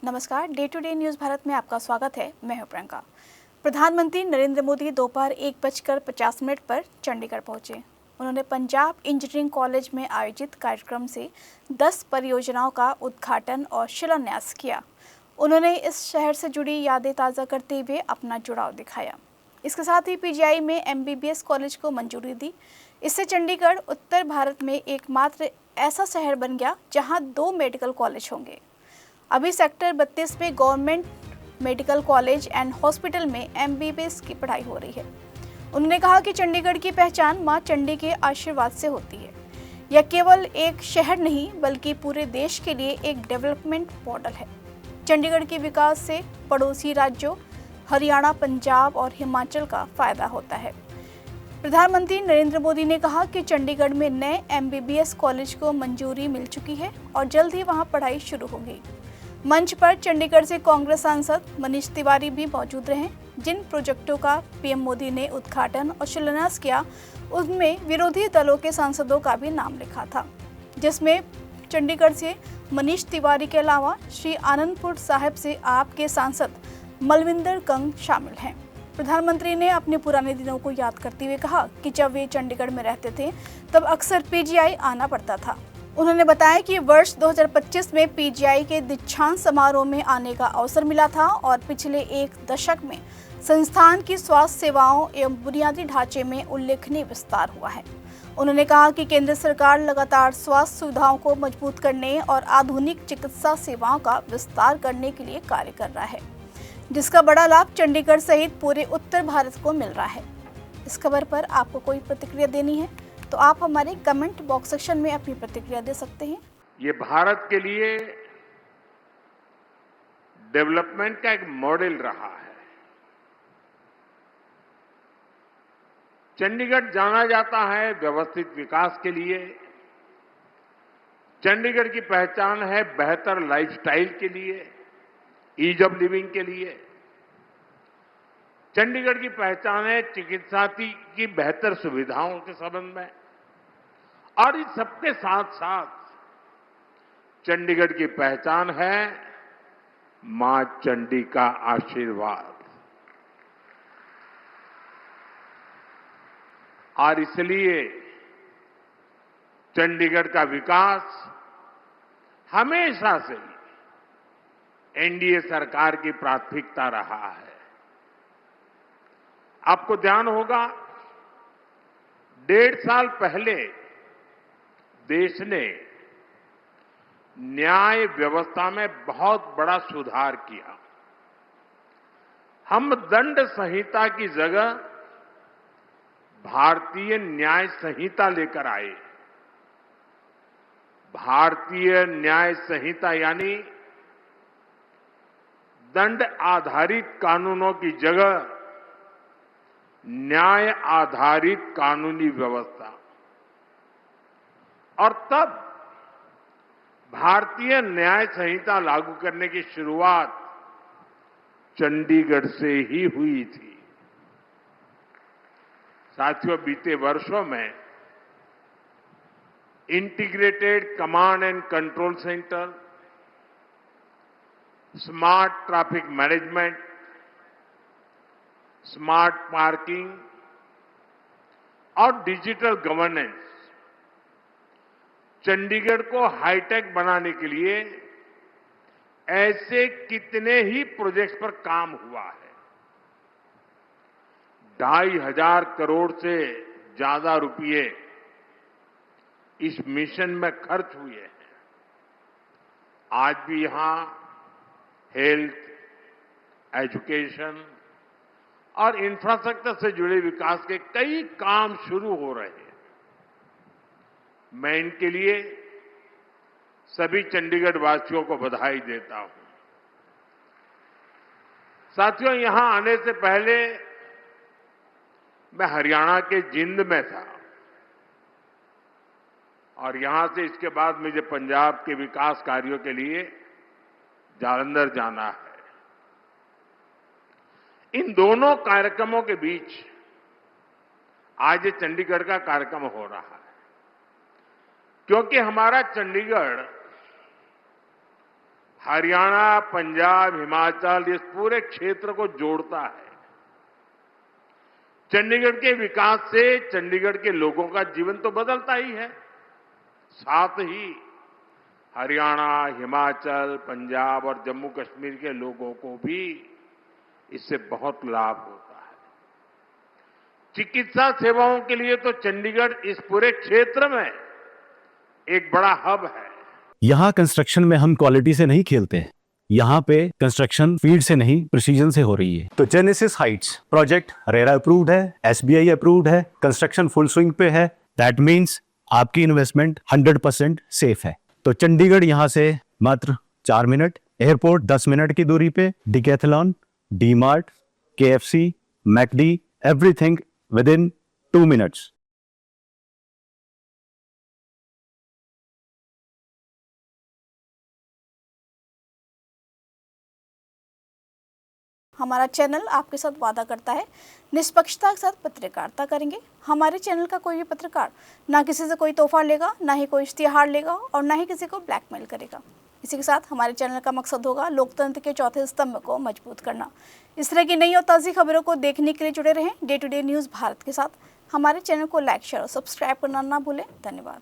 नमस्कार, day to day news Bharat में आपका स्वागत है। मैं हूं प्रियंका। प्रधानमंत्री नरेंद्र मोदी दोपहर 1:50 पर चंडीगढ़ पहुंचे। उन्होंने पंजाब इंजीनियरिंग कॉलेज में आयोजित कार्यक्रम से 10 परियोजनाओं का उद्घाटन और शिलान्यास किया। उन्होंने इस शहर से जुड़ी यादें ताज़ा करते हुए अपना जुड़ाव दिखाया। इसके साथ ही पीजीआई में MBBS कॉलेज को मंजूरी दी। इससे चंडीगढ़ उत्तर भारत में एकमात्र ऐसा शहर बन गया जहां 2 मेडिकल कॉलेज होंगे। अभी सेक्टर 32 में government medical college and hospital में MBBS की पढ़ाई हो रही है। उन्होंने कहा कि चंडीगढ़ की पहचान मां चंडी के आशीर्वाद से होती है। यह केवल एक शहर नहीं बल्कि पूरे देश के लिए एक डेवलपमेंट मॉडल है। चंडीगढ़ के विकास से पड़ोसी राज्यों हरियाणा, पंजाब और हिमाचल का फायदा होता है। प्रधानमंत्री नरेंद्र मोदी ने कहा कि चंडीगढ़ में नए MBBS कॉलेज को मंजूरी मिल चुकी है और जल्द ही वहां पढ़ाई शुरू होगी। मंच पर चंडीगढ़ से कांग्रेस सांसद मनीष तिवारी भी मौजूद रहे। जिन प्रोजेक्टों का PM मोदी ने उद्घाटन और शिलान्यास किया, उनमें विरोधी दलों के सांसदों का भी नाम लिखा था, जिसमें चंडीगढ़ से मनीष तिवारी के अलावा श्री आनंदपुर साहिब से आप के सांसद मलविंदर कंग शामिल हैं। प्रधानमंत्री ने अपने पुराने दिनों को याद करते हुए कहा कि जब वे चंडीगढ़ में रहते थे तब अक्सर PGI आना पड़ता था। उन्होंने बताया कि वर्ष 2025 में PGI के दीक्षांत समारोह में आने का अवसर मिला था और पिछले एक दशक में संस्थान की स्वास्थ्य सेवाओं एवं बुनियादी ढांचे में उल्लेखनीय विस्तार हुआ है। उन्होंने कहा कि केंद्र सरकार लगातार स्वास्थ्य सुविधाओं को मजबूत करने और आधुनिक चिकित्सा सेवाओं का विस्तार करने के लिए कार्य कर रहा है, जिसका बड़ा लाभ चंडीगढ़ सहित पूरे उत्तर भारत को मिल रहा है। इस खबर पर आपको कोई प्रतिक्रिया देनी है तो आप हमारे कमेंट बॉक्स सेक्शन में अपनी प्रतिक्रिया दे सकते हैं। ये भारत के लिए डेवलपमेंट का एक मॉडल रहा है। चंडीगढ़ जाना जाता है व्यवस्थित विकास के लिए। चंडीगढ़ की पहचान है बेहतर लाइफस्टाइल के लिए, ईज ऑफ लिविंग के लिए। चंडीगढ़ की पहचान है चिकित्सा की बेहतर सुविधाओं के संबंध में। और इस सबके साथ साथ चंडीगढ़ की पहचान है मां चंडी का आशीर्वाद। और इसलिए चंडीगढ़ का विकास हमेशा से NDA सरकार की प्राथमिकता रहा है। आपको ध्यान होगा, 1.5 साल पहले देश ने न्याय व्यवस्था में बहुत बड़ा सुधार किया। हम दंड संहिता की जगह भारतीय न्याय संहिता लेकर आए। भारतीय न्याय संहिता यानी दंड आधारित कानूनों की जगह न्याय आधारित कानूनी व्यवस्था। और तब भारतीय न्याय संहिता लागू करने की शुरुआत चंडीगढ़ से ही हुई थी। साथियों, बीते वर्षों में integrated command and control centre, smart traffic management, smart parking और डिजिटल गवर्नेंस चंडीगढ़ को हाईटेक बनाने के लिए ऐसे कितने ही प्रोजेक्ट्स पर काम हुआ है। 2,500 करोड़ से ज्यादा रुपए इस मिशन में खर्च हुए हैं। आज भी यहां हेल्थ, एजुकेशन और इंफ्रास्ट्रक्चर से जुड़े विकास के कई काम शुरू हो रहे हैं। मैं इनके लिए सभी चंडीगढ़ वासियों को बधाई देता हूं। साथियों, यहां आने से पहले मैं हरियाणा के जिंद में था और यहां से इसके बाद मुझे पंजाब के विकास कार्यों के लिए जालंधर जाना है। इन दोनों कार्यक्रमों के बीच आज ये चंडीगढ़ का कार्यक्रम हो रहा है, क्योंकि हमारा चंडीगढ़ हरियाणा, पंजाब, हिमाचल इस पूरे क्षेत्र को जोड़ता है। चंडीगढ़ के विकास से चंडीगढ़ के लोगों का जीवन तो बदलता ही है, साथ ही हरियाणा, हिमाचल, पंजाब और जम्मू कश्मीर के लोगों को भी इससे बहुत लाभ होता है। चिकित्सा सेवाओं के लिए तो चंडीगढ़ इस पूरे क्षेत्र में एक बड़ा हब है। यहाँ कंस्ट्रक्शन में हम क्वालिटी से नहीं खेलते हैं। यहाँ पे कंस्ट्रक्शन फील्ड से नहीं प्रिसीजन से हो रही है। तो genesis Heights project RERA approved है, SBI अप्रूव्ड है, कंस्ट्रक्शन फुल स्विंग पे है। दैट मीन्स आपकी इन्वेस्टमेंट 100% सेफ है। तो चंडीगढ़ यहाँ से मात्र 4 मिनट, एयरपोर्ट 10 मिनट की दूरी पे, decathlon, DMart, KFC, McD, everything within 2 minutes. हमारा चैनल आपके साथ वादा करता है निष्पक्षता के साथ पत्रकारिता करेंगे। हमारे चैनल का कोई भी पत्रकार ना किसी से कोई तोहफा लेगा, ना ही कोई इश्तिहार लेगा और ना ही किसी को ब्लैकमेल करेगा। इसी के साथ हमारे चैनल का मकसद होगा लोकतंत्र के चौथे स्तंभ को मजबूत करना। इस तरह की नई और ताज़ी खबरों को देखने के लिए जुड़े रहें day to day news Bharat के साथ। हमारे चैनल को लाइक, शेयर और सब्सक्राइब करना ना भूलें। धन्यवाद।